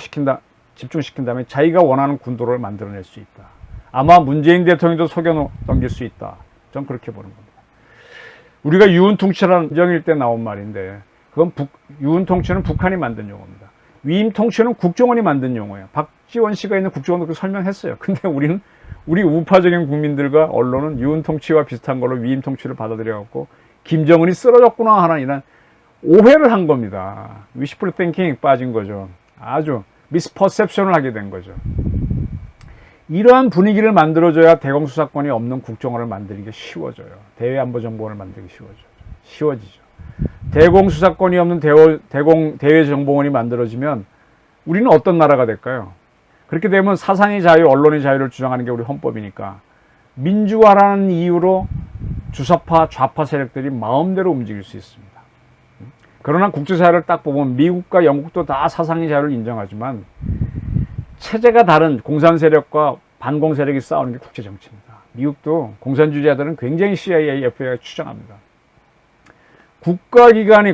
집중시킨 다음에 자기가 원하는 군도를 만들어낼 수 있다. 아마 문재인 대통령도 속여 넘길 수 있다. 전 그렇게 보는 겁니다. 우리가 유은통치라는 정일 때 나온 말인데 그건 유은통치는 북한이 만든 용어입니다. 위임통치는 국정원이 만든 용어예요. 박지원 씨가 있는 국정원도 그렇게 설명했어요. 근데 우리 우파적인 국민들과 언론은 유은통치와 비슷한 걸로 위임통치를 받아들여갖고 김정은이 쓰러졌구나 하는 이런 오해를 한 겁니다. 위시풀 띵킹 빠진 거죠. 아주 미스퍼셉션을 하게 된 거죠. 이러한 분위기를 만들어줘야 대공수사권이 없는 국정원을 만드는 게 쉬워져요. 대외안보정보원을 만들기 쉬워지죠. 대공수사권이 없는 대외정보원이 만들어지면 우리는 어떤 나라가 될까요? 그렇게 되면 사상의 자유, 언론의 자유를 주장하는 게 우리 헌법이니까 민주화라는 이유로 주사파, 좌파 세력들이 마음대로 움직일 수 있습니다. 그러나 국제사회를 딱 보면 미국과 영국도 다 사상의 자유를 인정하지만 체제가 다른 공산 세력과 반공 세력이 싸우는 게 국제 정치입니다. 미국도 공산주의자들은 굉장히 CIA, FBI가 추정합니다.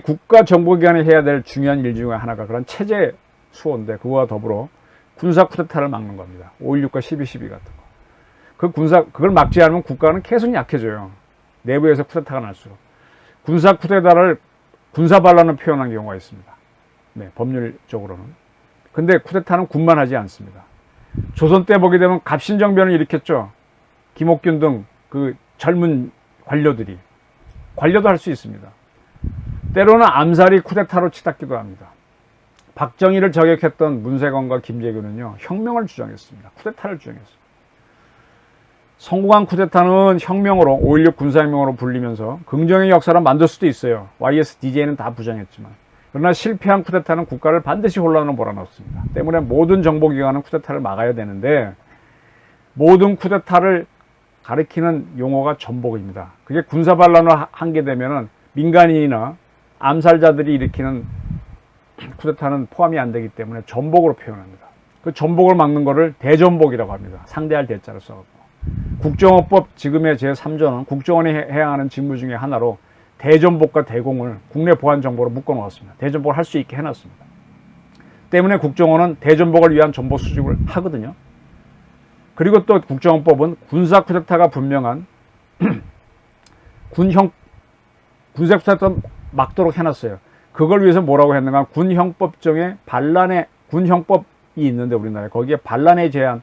국가정보기관이 해야 될 중요한 일 중에 하나가 그런 체제 수호인데 그거와 더불어 군사 쿠데타를 막는 겁니다. 5.16과 12.12 같은 거. 그걸 막지 않으면 국가는 계속 약해져요. 내부에서 쿠데타가 날수록. 군사 쿠데타를 군사 반란을 표현한 경우가 있습니다. 네, 법률적으로는. 근데 쿠데타는 군만 하지 않습니다. 조선 때 보게 되면 갑신정변을 일으켰죠. 김옥균 등 그 젊은 관료도 할 수 있습니다. 때로는 암살이 쿠데타로 치닫기도 합니다. 박정희를 저격했던 문세건과 김재규는요, 혁명을 주장했습니다. 쿠데타를 주장했습니다. 성공한 쿠데타는 혁명으로 5.16 군사혁명으로 불리면서 긍정의 역사를 만들 수도 있어요. YSDJ는 다 부정했지만. 그러나 실패한 쿠데타는 국가를 반드시 혼란으로 몰아넣습니다. 때문에 모든 정보기관은 쿠데타를 막아야 되는데 모든 쿠데타를 가리키는 용어가 전복입니다. 그게 군사반란을 하게 되면 민간인이나 암살자들이 일으키는 쿠데타는 포함이 안 되기 때문에 전복으로 표현합니다. 그 전복을 막는 것을 대전복이라고 합니다. 상대할 대자를 써갖고. 국정원법 지금의 제3조는 국정원이 해야 하는 직무 중에 하나로 대전복과 대공을 국내 보안 정보로 묶어 놓았습니다. 대전복을 할 수 있게 해놨습니다. 때문에 국정원은 대전복을 위한 정보 수집을 하거든요. 그리고 또 국정원법은 군사 쿠데타가 분명한 군사 쿠데타 막도록 해놨어요. 그걸 위해서 뭐라고 했는가? 군형법 중에 군형법이 있는데 우리나라에 거기에 반란의 제한,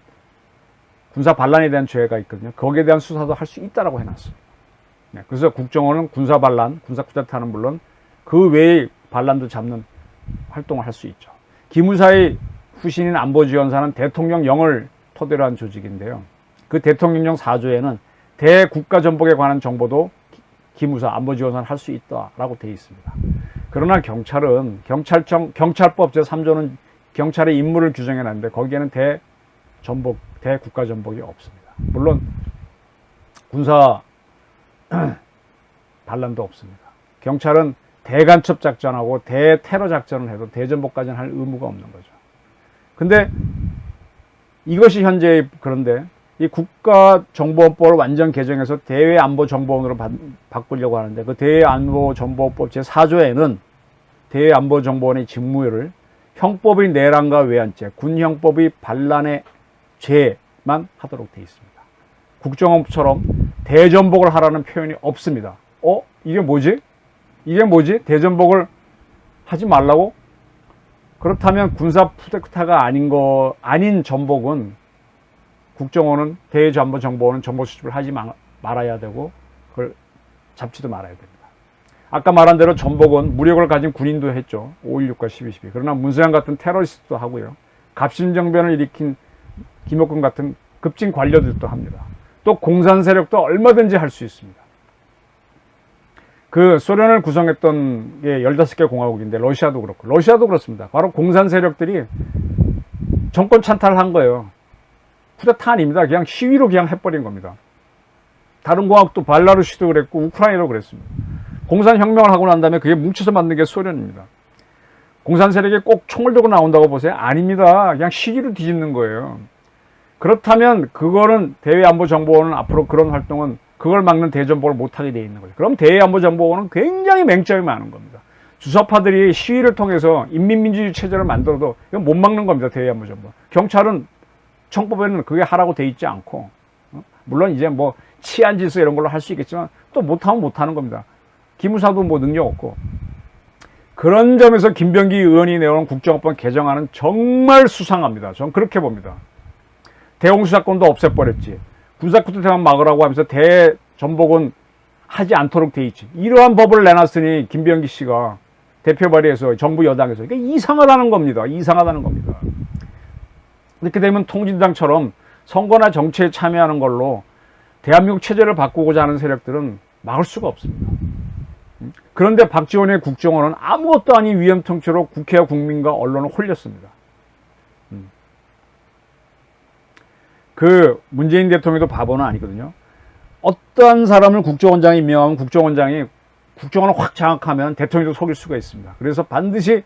군사 반란에 대한 죄가 있거든요. 거기에 대한 수사도 할 수 있다라고 해놨어요. 네, 그래서 국정원은 군사 반란, 군사 쿠데타는 물론 그 외의 반란도 잡는 활동을 할 수 있죠. 기무사의 후신인 안보지원사는 대통령령을 토대로 한 조직인데요. 그 대통령령 4조에는 대국가전복에 관한 정보도 기무사, 안보지원사는 할 수 있다라고 되어 있습니다. 그러나 경찰은 경찰법 제3조는 경찰의 임무를 규정해 놨는데 거기에는 대국가전복이 없습니다. 물론 군사 반란도 없습니다. 경찰은 대간첩 작전하고 대테러 작전을 해도 대전복까지는 할 의무가 없는 거죠. 근데 이것이 현재 그런데 이 국가정보원법을 완전 개정해서 대외안보정보원으로 바꾸려고 하는데 그 대외안보정보원법 제4조에는 대외안보정보원의 직무를 형법의 내란과 외환죄, 군형법의 반란의 죄만 하도록 되어 있습니다. 국정원처럼 대전복을 하라는 표현이 없습니다. 이게 뭐지? 대전복을 하지 말라고? 그렇다면 군사 쿠데타가 아닌 전복은 국정원은 대외안보정보원은 정보 수집을 하지 말아야 되고 그걸 잡지도 말아야 됩니다. 아까 말한 대로 전복은 무력을 가진 군인도 했죠. 5.16과 12.12. 그러나 문세영 같은 테러리스트도 하고요. 갑신정변을 일으킨 김옥근 같은 급진 관료들도 합니다. 또 공산 세력도 얼마든지 할 수 있습니다. 그 소련을 구성했던 게 15개 공화국인데 러시아도 그렇습니다. 바로 공산 세력들이 정권 찬탈을 한 거예요. 쿠데타 아닙니다. 그냥 시위로 그냥 해버린 겁니다. 다른 공화국도 발라루시도 그랬고 우크라이나도 그랬습니다. 공산 혁명을 하고 난 다음에 그게 뭉쳐서 만든 게 소련입니다. 공산 세력이 꼭 총을 들고 나온다고 보세요? 아닙니다. 그냥 시기로 뒤집는 거예요. 그렇다면 그거는 대외안보정보원은 앞으로 그런 활동은 그걸 막는 대전복을 못하게 돼 있는 거죠. 그럼 대외안보정보원은 굉장히 맹점이 많은 겁니다. 주사파들이 시위를 통해서 인민민주주의 체제를 만들어도 이건 못 막는 겁니다. 대외안보정보원. 경찰은 청법에는 그게 하라고 돼 있지 않고 물론 이제 뭐 치안질서 이런 걸로 할 수 있겠지만 또 못하면 못하는 겁니다. 기무사도 뭐 능력 없고. 그런 점에서 김병기 의원이 내놓은 국정원법 개정안은 정말 수상합니다. 저는 그렇게 봅니다. 대홍수사권도 없애버렸지. 군사쿠데타만 막으라고 하면서 대전복은 하지 않도록 돼 있지. 이러한 법을 내놨으니 김병기 씨가 대표 발의해서 정부 여당에서 이게 이상하다는 겁니다. 이렇게 되면 통진당처럼 선거나 정치에 참여하는 걸로 대한민국 체제를 바꾸고자 하는 세력들은 막을 수가 없습니다. 그런데 박지원의 국정원은 아무것도 아닌 위험통치로 국회와 국민과 언론을 홀렸습니다. 그 문재인 대통령도 바보는 아니거든요. 어떠한 사람을 국정원장에 임명하면 국정원장이 국정원을 확 장악하면 대통령도 속일 수가 있습니다. 그래서 반드시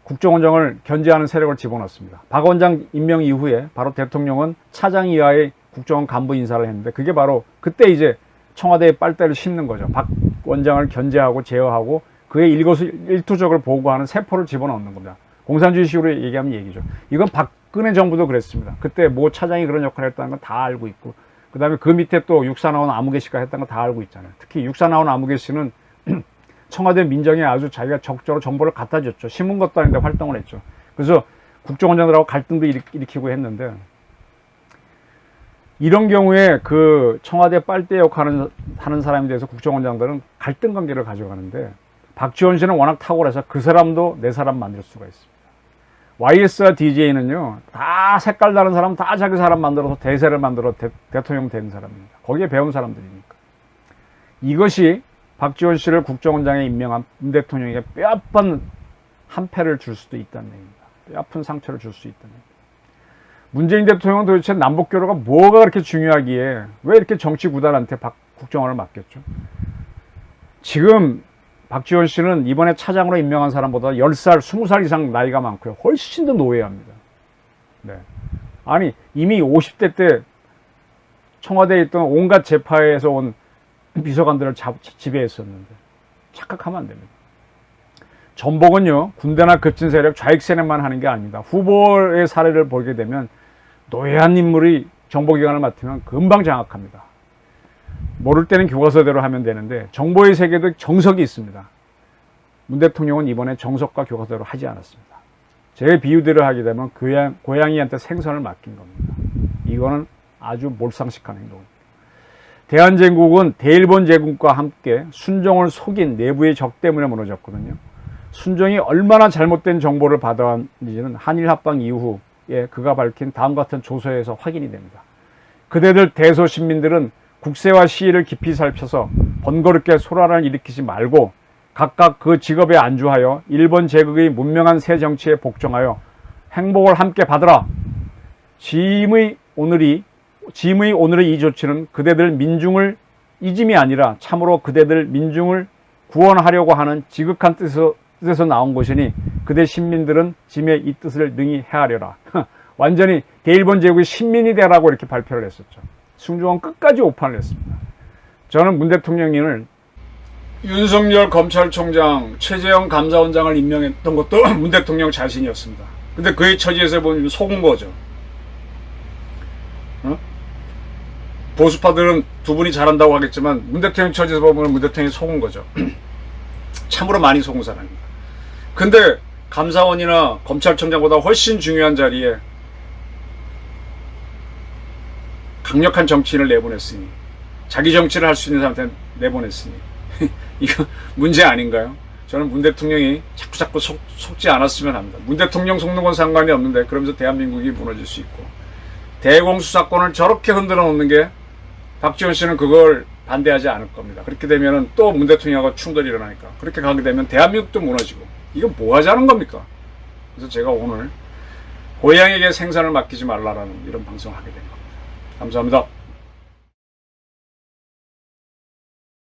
국정원장을 견제하는 세력을 집어넣습니다. 박 원장 임명 이후에 바로 대통령은 차장 이하의 국정원 간부 인사를 했는데 그게 바로 그때 이제 청와대에 빨대를 씹는 거죠. 박 원장을 견제하고 제어하고 그의 일거수일투족을 보고하는 세포를 집어넣는 겁니다. 공산주의식으로 얘기하면 얘기죠. 이건 박근혜 정부도 그랬습니다. 그때 모 차장이 그런 역할을 했다는 건 다 알고 있고 그 다음에 그 밑에 또 육사 나온 아무개 씨가 했다는 건 다 알고 있잖아요. 특히 육사 나온 아무개 씨는 청와대 민정에 아주 자기가 적극적으로 정보를 갖다 줬죠. 신문 것도 아닌데 활동을 했죠. 그래서 국정원장들하고 갈등도 일으키고 했는데 이런 경우에 그 청와대 빨대 역할을 하는 사람에 대해서 국정원장들은 갈등 관계를 가져가는데, 박지원 씨는 워낙 탁월해서 그 사람도 내 사람 만들 수가 있습니다. YS와 DJ는요, 다 색깔 다른 사람 다 자기 사람 만들어서 대세를 만들어 대통령 된 사람입니다. 거기에 배운 사람들이니까. 이것이 박지원 씨를 국정원장에 임명한 문 대통령에게 뼈아픈 한패를 줄 수도 있다는 얘기입니다. 뼈아픈 상처를 줄 수 있다는 얘기입니다. 문재인 대통령은 도대체 남북교류가 뭐가 그렇게 중요하기에 왜 이렇게 정치 구단한테 국정원을 맡겼죠? 지금 박지원 씨는 이번에 차장으로 임명한 사람보다 10살, 20살 이상 나이가 많고요. 훨씬 더 노예합니다. 네. 아니, 이미 50대 때 청와대에 있던 온갖 재파에서 온 비서관들을 지배했었는데 착각하면 안 됩니다. 전복은요, 군대나 급진 세력 좌익 세력만 하는 게 아닙니다. 후보의 사례를 보게 되면 노예한 인물이 정보기관을 맡으면 금방 장악합니다. 모를 때는 교과서대로 하면 되는데 정보의 세계도 정석이 있습니다. 문 대통령은 이번에 정석과 교과서대로 하지 않았습니다. 제 비유대로 하게 되면 고양이한테 생선을 맡긴 겁니다. 이거는 아주 몰상식한 행동입니다. 대한제국은 대일본 제국과 함께 순종을 속인 내부의 적 때문에 무너졌거든요. 순종이 얼마나 잘못된 정보를 받아왔는지는 한일 합방 이후에 그가 밝힌 다음 같은 조서에서 확인이 됩니다. 그대들 대소신민들은 국세와 시의를 깊이 살펴서 번거롭게 소란을 일으키지 말고 각각 그 직업에 안주하여 일본 제국의 문명한 새 정치에 복종하여 행복을 함께 받으라. 지임의 오늘의 이 조치는 그대들 민중을 잊음이 아니라 참으로 그대들 민중을 구원하려고 하는 지극한 뜻에서 나온 것이니 그대 신민들은 짐의 이 뜻을 능히 헤아려라. 완전히 대일본 제국의 신민이 되라고 이렇게 발표를 했었죠. 승조원 끝까지 오판을 했습니다. 저는 문 대통령을 윤석열 검찰총장, 최재형 감사원장을 임명했던 것도 문 대통령 자신이었습니다. 근데 그의 처지에서 보면 속은 거죠. 보수파들은 두 분이 잘한다고 하겠지만 문 대통령 처지에서 보면 문 대통령이 속은 거죠. 참으로 많이 속은 사람입니다. 근데 감사원이나 검찰총장보다 훨씬 중요한 자리에 강력한 정치인을 내보냈으니, 자기 정치를 할 수 있는 사람한테 내보냈으니 이거 문제 아닌가요? 저는 문 대통령이 자꾸 속지 않았으면 합니다. 문 대통령 속는 건 상관이 없는데 그러면서 대한민국이 무너질 수 있고, 대공수사권을 저렇게 흔들어 놓는 게 박지원 씨는 그걸 반대하지 않을 겁니다. 그렇게 되면 또 문 대통령하고 충돌이 일어나니까, 그렇게 가게 되면 대한민국도 무너지고, 이건 뭐 하자는 겁니까? 그래서 제가 오늘 고향에게 생선을 맡기지 말라라는 이런 방송을 하게 된 겁니다. 감사합니다.